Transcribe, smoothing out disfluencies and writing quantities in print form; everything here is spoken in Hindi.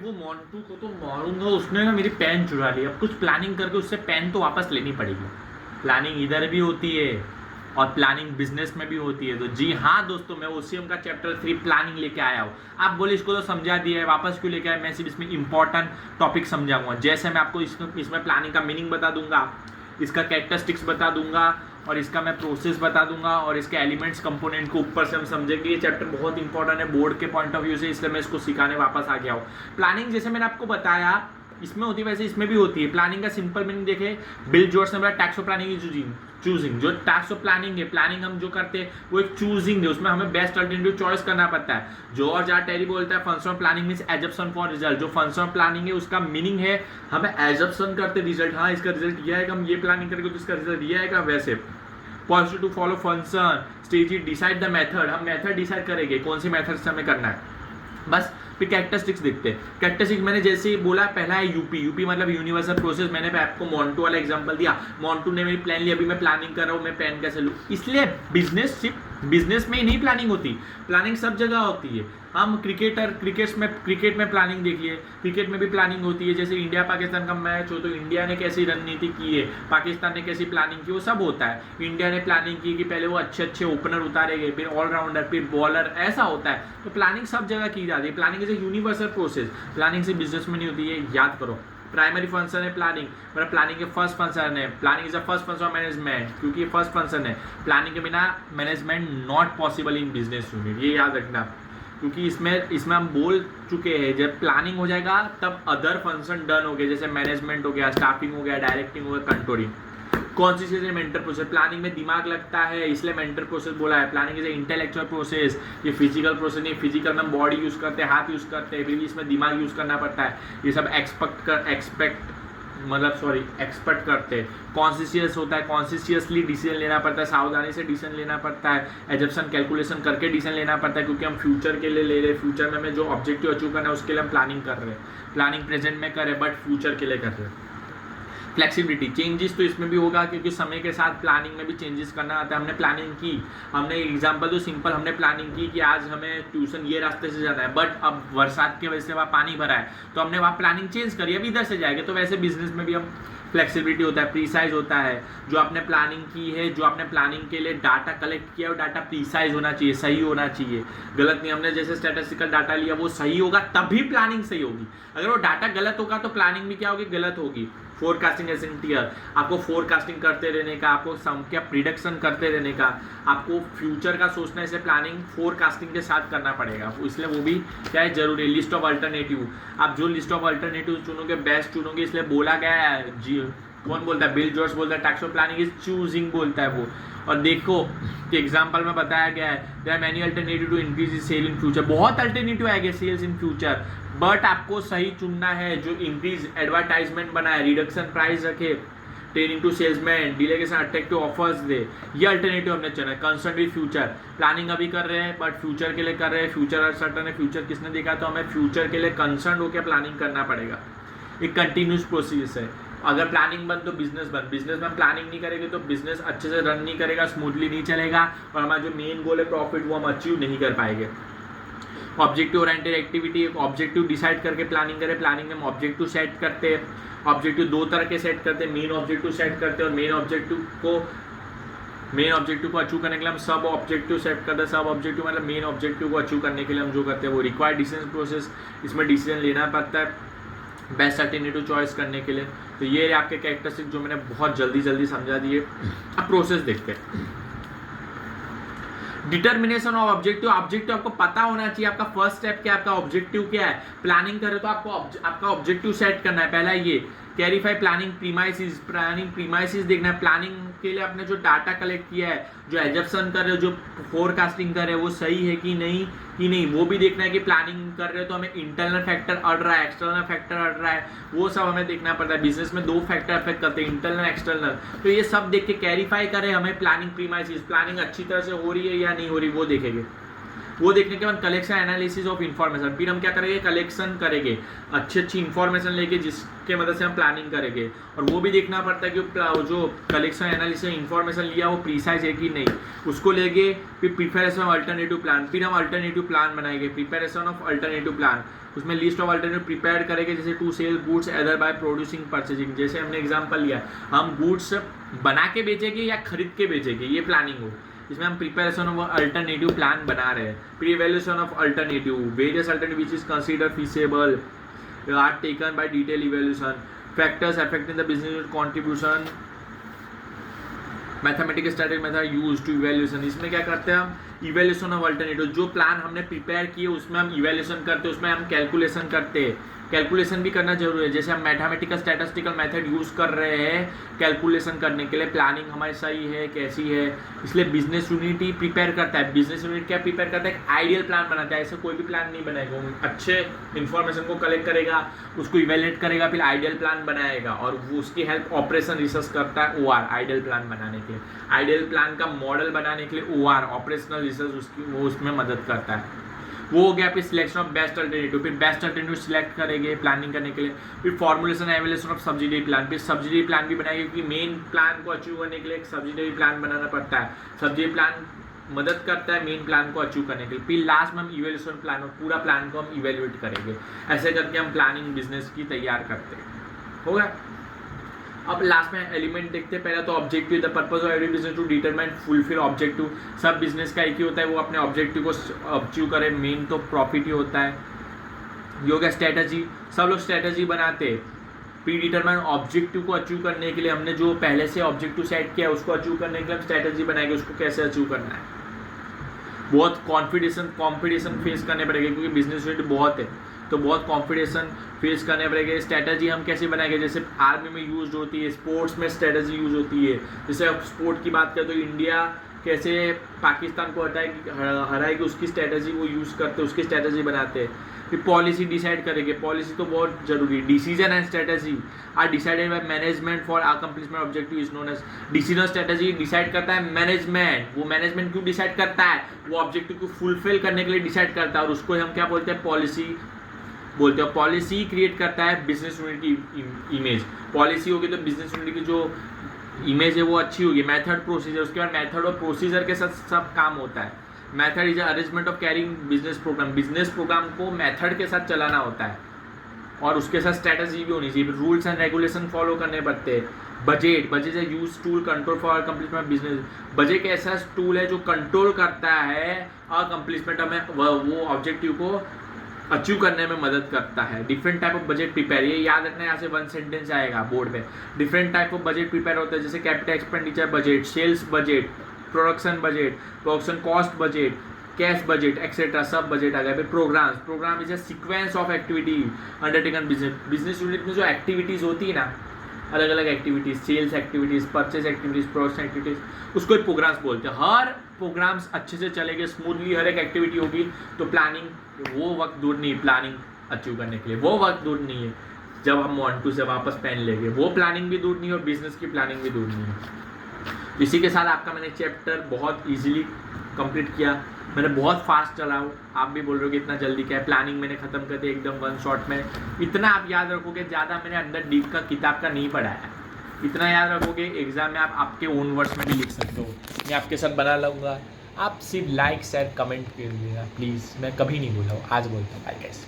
वो मोंटू को तो मारूंगा, उसने ना मेरी पेन चुरा ली। अब कुछ प्लानिंग करके उससे पेन तो वापस लेनी पड़ेगी। प्लानिंग इधर भी होती है और प्लानिंग बिजनेस में भी होती है। तो जी हाँ दोस्तों, मैं ओसीएम का चैप्टर 3 प्लानिंग लेके आया हूँ। आप बोले इसको तो समझा दिया है, वापस क्यों लेके आया? मैं सिर्फ इसमें इंपॉर्टेंट टॉपिक समझाऊंगा। जैसे मैं आपको इसमें प्लानिंग का मीनिंग बता दूंगा, इसका कैरेक्टरिस्टिक्स बता दूंगा, और इसका मैं प्रोसेस बता दूंगा, और इसके एलिमेंट्स कंपोनेंट को ऊपर से हम समझेंगे। ये चैप्टर बहुत इंपॉर्टेंट है बोर्ड के पॉइंट ऑफ व्यू से, इसलिए मैं इसको सिखाने वापस आ गया हूँ। प्लानिंग जैसे मैंने आपको बताया इसमें होती है वैसे इसमें भी होती है। प्लानिंग का सिंपल मीनिंग देखे, बिल जॉर्ज ने बोला tax of planning is choosing. जो टैक्स ऑफ प्लानिंग है, प्लानिंग हम जो करते हैं वो एक चूजिंग है, उसमें हमें बेस्ट अल्टरनेटिव चॉइस करना पड़ता है। जॉर्ज आर टेरी बोलता है function of planning means assumption for result. जो फंक्शन ऑफ प्लानिंग है उसका मीनिंग है हमें एजम्पशन करते रिजल्ट, हाँ इसका रिजल्ट ये आएगा, हम ये प्लानिंग करेंगे तो इसका रिजल्ट ये आएगा। वैसे positive to follow function stage decide the method, हम मेथड डिसाइड करेंगे कौन सी मेथड से हमें करना है। बस फिर कैरेक्टरिस्टिक्स देखते हैं। कैरेक्टरिस्टिक्स मैंने जैसे ही बोला, पहला है यूपी मतलब यूनिवर्सल प्रोसेस। मैंने आपको मोंटू वाला एग्जांपल दिया, मोंटू ने मेरी प्लान ली, अभी मैं प्लानिंग कर रहा हूँ मैं पेन कैसे लूँ। इसलिए बिजनेस में ही नहीं प्लानिंग होती, प्लानिंग सब जगह होती है। हम क्रिकेट में प्लानिंग देखिए, क्रिकेट में भी प्लानिंग होती है। जैसे इंडिया पाकिस्तान का मैच हो तो इंडिया ने कैसी रणनीति की है, पाकिस्तान ने कैसी प्लानिंग की, वो सब होता है। इंडिया ने प्लानिंग की कि पहले वो अच्छे ओपनर उतारेंगे, फिर ऑलराउंडर, फिर बॉलर, ऐसा होता है। तो प्लानिंग सब जगह की जाती है। Planning is a universal process, planning से बिजनेस में नहीं होती है, याद करो। प्राइमरी फंक्शन है प्लानिंग, मतलब प्लानिंग के फर्स्ट फंक्शन है, planning is the first function of management, क्योंकि ये फर्स्ट फंक्शन है। प्लानिंग के बिना management not possible in business unit, ये याद रखना। क्योंकि इसमें हम बोल चुके हैं जब प्लानिंग हो जाएगा तब अदर फंक्शन डन हो गए, जैसे मैनेजमेंट हो गया, स्टाफिंग हो गया, डायरेक्टिंग हो गया, कंट्रोलिंग। कौन सी चीज़ है मेंटल प्रोसेस? प्लानिंग में दिमाग लगता है इसलिए मेंटल प्रोसेस बोला है। प्लानिंग इज इंटेलेक्चुअल प्रोसेस, ये फिजिकल प्रोसेस नहीं। फिजिकल में बॉडी यूज़ करते हैं, हाथ यूज़ करते हैं, फिर भी इसमें दिमाग यूज़ करना पड़ता है। ये सब एक्सपेक्ट करते हैं। कॉन्शियस होता है, कॉन्शियसली डिसीजन लेना पड़ता है, सावधानी से डिसीजन लेना पड़ता है, एजम्पशन कैलकुलेशन करके डिसीजन लेना पड़ता है, क्योंकि हम फ्यूचर के लिए ले रहे हैं। फ्यूचर में हमें जो ऑब्जेक्टिव अचीव करना है उसके लिए हम प्लानिंग कर रहे हैं। प्लानिंग प्रेजेंट में कर रहे हैं बट फ्यूचर के लिए कर रहे हैं। फ्लेक्सिबिलिटी, चेंजेस तो इसमें भी होगा क्योंकि समय के साथ प्लानिंग में भी चेंजेस करना आता है। हमने प्लानिंग की, हमने एग्जांपल तो सिंपल, हमने प्लानिंग की कि आज हमें ट्यूशन ये रास्ते से जाना है, बट अब बरसात की वजह से वहाँ पानी भरा है तो हमने वहाँ प्लानिंग चेंज करी, अब इधर से जाएंगे। तो वैसे बिजनेस में भी हम फ्लेक्सिबिलिटी होता है, प्रीसाइज होता है। जो आपने प्लानिंग की है, जो आपने प्लानिंग के लिए डाटा कलेक्ट किया, वो डाटा प्रीसाइज होना चाहिए, सही होना चाहिए, गलत नहीं। हमने जैसे स्टैटिस्टिकल डाटा लिया वो सही होगा तभी प्लानिंग सही होगी। अगर वो डाटा गलत होगा तो प्लानिंग भी क्या होगी, गलत होगी। फोरकास्टिंग एसेंटियल, आपको फोरकास्टिंग करते रहने का, आपको सम क्या प्रिडिक्शन करते रहने का, आपको फ्यूचर का सोचना है, इसलिए प्लानिंग फोरकास्टिंग के साथ करना पड़ेगा, इसलिए वो भी क्या है जरूरी है। लिस्ट ऑफ अल्टरनेटिव, आप जो लिस्ट ऑफ अल्टरनेटिव चुनोगे बेस्ट चुनोगे, इसलिए बोला गया है जी। कौन बोलता है? बिल जॉर्ज बोलता है tax of planning is choosing, बोलता है वो। और देखो कि एग्जांपल में बताया गया है there are many alternative to increase sale in future, बहुत अल्टरनेटिव आएंगे सेल्स इन फ्यूचर, बट आपको सही चुनना है जो इंक्रीज एडवर्टाइजमेंट बनाए, रिडक्शन प्राइस रखे, training to salesman, delegation attractive offers दे, ये अल्टरनेटिव हमने चुना है। कंसर्न विद फ्यूचर, प्लानिंग अभी कर रहे हैं बट फ्यूचर के लिए कर रहे हैं, फ्यूचर अनसर्टन है, फ्यूचर किसने देखा, तो हमें फ्यूचर के लिए कंसर्न होकर प्लानिंग करना पड़ेगा। एक कंटिन्यूस प्रोसेस है, अगर प्लानिंग बंद तो बिजनेस बंद। बिजनेस में हम प्लानिंग नहीं करेंगे तो बिजनेस अच्छे से रन नहीं करेगा, स्मूथली नहीं चलेगा, और हमारा जो मेन गोल है प्रॉफिट वो हम अचीव नहीं कर पाएंगे। ऑब्जेक्टिव ओरिएंटेड एक्टिविटी, एक ऑब्जेक्टिव डिसाइड करके प्लानिंग करें। प्लानिंग में हम ऑब्जेक्टिव सेट करते हैं, ऑब्जेक्टिव दो तरह के सेट करते हैं, मेन ऑब्जेक्टिव सेट करते हैं और मेन ऑब्जेक्टिव को अचीव करने के लिए हम सब ऑब्जेक्टिव सेट करते हैं। सब ऑब्जेक्टिव मतलब मेन ऑब्जेक्टिव को अचीव करने के लिए हम जो करते हैं वो रिक्वायर्ड डिसीजन प्रोसेस, इसमें डिसीजन लेना पड़ता है बेस्ट अल्टरनेटिव चॉइस करने के लिए। तो ये आपके कैरेक्टरिस्टिक जो मैंने बहुत जल्दी समझा दिए। अब प्रोसेस देखते हैं। डिटर्मिनेशन ऑफ ऑब्जेक्टिव, ऑब्जेक्टिव आपको पता होना चाहिए, आपका फर्स्ट स्टेप क्या है, आपका ऑब्जेक्टिव क्या है। प्लानिंग करें तो आपको आपका ऑब्जेक्टिव सेट करना है। पहला ये कैरिफाई प्लानिंग प्रीमाइसिस देखना है। प्लानिंग के लिए आपने जो डाटा कलेक्ट किया है, जो एजम्पशन कर रहे हो, जो फोरकास्टिंग कर रहे हो वो सही है कि नहीं वो भी देखना है। कि प्लानिंग कर रहे हो तो हमें इंटरनल फैक्टर अड़ रहा है, एक्सटर्नल फैक्टर अड़ रहा है, वो सब हमें देखना पड़ता है। बिजनेस में दो फैक्टर अफेक्ट करते हैं, इंटरनल एक्सटर्नल, तो ये सब देख के कैरिफाई करें हमें प्लानिंग प्रीमाइसिस, प्लानिंग अच्छी तरह से हो रही है या नहीं हो रही वो देखेंगे। वो देखने के बाद कलेक्शन एनालिसिस ऑफ इन्फॉर्मेशन, फिर हम क्या करेंगे, कलेक्शन करेंगे अच्छी इन्फॉर्मेशन लेके जिसके मदद से हम प्लानिंग करेंगे। और वो भी देखना पड़ता है कि जो कलेक्शन एनालिसिस इन्फॉर्मेशन लिया वो प्रीसाइज है कि नहीं, उसको लेके फिर प्रिपरेशन ऑफ अल्टरनेटिव प्लान, फिर हम अल्टरनेटिव प्लान बनाएंगे, प्रिपरेशन ऑफ अल्टरनेटिव प्लान, उसमें लिस्ट ऑफ अल्टरनेटिव प्रिपेयर करेंगे, जैसे to sell goods other buy producing purchasing, जैसे हमने एग्जांपल लिया हम गुड्स बना के बेचेंगे या खरीद के बेचेंगे, ये प्लानिंग हो। इसमें हम प्रिपरेशन ऑफ अल्टरनेटिव प्लान बना रहे हैं, फिर evaluation of alternative, various alternative which is consider feasible are taken by detail evaluation, factors affecting the business contribution, mathematical static method use to evaluation. इसमें क्या करते हैं हम, इवैल्यूएशन ऑफ अल्टरनेटिव, जो प्लान हमने प्रिपेयर किए उसमें हम इवैल्यूएशन करते हैं, उसमें हम कैलकुलेशन करते हैं, कैलकुलेशन भी करना जरूरी है। जैसे हम मैथमेटिकल स्टैटिस्टिकल मेथड यूज़ कर रहे हैं कैलकुलेशन करने के लिए, प्लानिंग हमारी सही है कैसी है, इसलिए बिजनेस यूनिट ही प्रिपेयर करता है। बिजनेस यूनिट क्या प्रिपेयर करता है, आइडियल प्लान बनाता है, ऐसे कोई भी प्लान नहीं बनाएगा, अच्छे इन्फॉर्मेशन को कलेक्ट करेगा, उसको इवेल्युएट करेगा, फिर आइडियल प्लान बनाएगा, और वो उसकी हेल्प ऑपरेशन रिसर्च करता है OR, आइडियल प्लान बनाने के लिए, आइडियल प्लान का मॉडल बनाने के लिए OR ऑपरेशनल रिसर्च उसकी वो उसमें मदद करता है। वो हो गया। फिर सिलेक्शन ऑफ बेस्ट अल्टरनेटिव, फिर बेस्ट अल्टरनेटिव सिलेक्ट करेंगे प्लानिंग करने के लिए, फिर formulation evaluation of subsidiary plan, फिर सब्सिडरी प्लान भी बनाएंगे, क्योंकि मेन प्लान को अचीव करने के लिए एक सब्सिडरी प्लान बनाना पड़ता है। सब्सिडरी प्लान मदद करता है मेन प्लान को अचीव करने के लिए। फिर लास्ट में हम इवेल्यूएशन प्लान, और पूरा प्लान को हम इवेल्युएट करेंगे। ऐसे करके हम प्लानिंग बिजनेस की तैयार करते हैं। होगा। अब लास्ट में एलिमेंट देखते हैं। पहला तो objective, the purpose of every business to determine fulfil objective. सब बिजनेस का एक ही होता है, वो अपने ऑब्जेक्टिव को अचीव करे, मेन तो प्रॉफिट ही होता है। योगा स्ट्रैटेजी, सब लोग स्ट्रैटेजी बनाते हैं प्री डिटरमाइन ऑब्जेक्टिव को अचीव करने के लिए। हमने जो पहले से ऑब्जेक्टिव सेट किया उसको अचीव करने के लिए हम स्ट्रैटेजी बनाएंगे, उसको कैसे अचीव करना है। बहुत कॉम्पिटिशन फेस करने पड़ेगा, क्योंकि बिजनेस यूनिट बहुत है तो बहुत कॉम्पिटिशन फेस करने पड़ेगा। स्ट्रैटेजी हम कैसे बनाएंगे, जैसे आर्मी में यूज होती है, स्पोर्ट्स में स्ट्रैटेजी यूज होती है। जैसे अब स्पोर्ट की बात करें तो इंडिया कैसे पाकिस्तान को हराएगी, उसकी स्ट्रैटेजी वो यूज़ करते हैं, उसकी स्ट्रैटेजी बनाते हैं। फिर पॉलिसी डिसाइड करेंगे, पॉलिसी तो बहुत जरूरी। Decision and strategy are decided by management for accomplishment objective is known as decision. Strategy decide करता है मैनेजमेंट। वो मैनेजमेंट क्यों डिसाइड करता है, वो ऑब्जेक्टिव को फुलफिल करने के लिए डिसाइड करता है, और उसको हम क्या बोलते हैं, पॉलिसी बोलते हैं। पॉलिसी क्रिएट करता है बिजनेस यूनिट की इमेज। पॉलिसी होगी तो बिजनेस यूनिट की जो इमेज है वो अच्छी होगी। मेथड प्रोसीजर, उसके बाद मेथड और प्रोसीजर के साथ सब काम होता है। Method is arrangement of carrying business program. Business program को मेथड के साथ चलाना होता है, और उसके साथ स्ट्रैटेजी भी होनी चाहिए। रूल्स एंड रेगुलेशन फॉलो करने पड़ते हैं। Budget is use tool control for accomplishment business. Budget ऐसा टूल है जो कंट्रोल करता है अकम्प्लिशमेंट में, वो ऑब्जेक्टिव को अचीव करने में मदद करता है। Different type of budget prepare, ये याद रखना है, यहाँ से 1 सेंटेंस आएगा बोर्ड में। Different type of budget prepare होता है, जैसे capital expenditure budget, sales budget, production cost budget, cash budget etcetera, सब बजट आ गया। फिर program is a sequence of activity undertaken business unit में जो एक्टिविटीज़ होती है ना, अलग अलग activities, sales activities, purchase activities, production activities, उसको प्रोग्राम्स बोलते हैं। हर प्रोग्राम्स अच्छे से चलेंगे स्मूथली, हर एक एक्टिविटी होगी तो प्लानिंग, वो वक्त दूर नहीं प्लानिंग अचीव करने के लिए, वो वक्त दूर नहीं है जब हम मोंटू से वापस पेन लेंगे, वो प्लानिंग भी दूर नहीं है और बिजनेस की प्लानिंग भी दूर नहीं है। इसी के साथ आपका मैंने चैप्टर बहुत इजीली कंप्लीट किया। मैंने बहुत फास्ट चला हूँ, आप भी बोल रहे हो कि इतना जल्दी क्या है। प्लानिंग मैंने खत्म कर दी एकदम 1 शॉट में। इतना आप याद रखोगे, ज़्यादा मैंने अंदर डीप का किताब का नहीं पढ़ा है। इतना याद रखोगे, एग्जाम में आप आपके ओन वर्ड्स में भी लिख सकते हो, मैं आपके साथ बना लूँगा। आप सिर्फ लाइक शेयर कमेंट कर दीजिएगा प्लीज़। मैं कभी नहीं बोला हूँ, आज बोलता हूँ। Bye guys.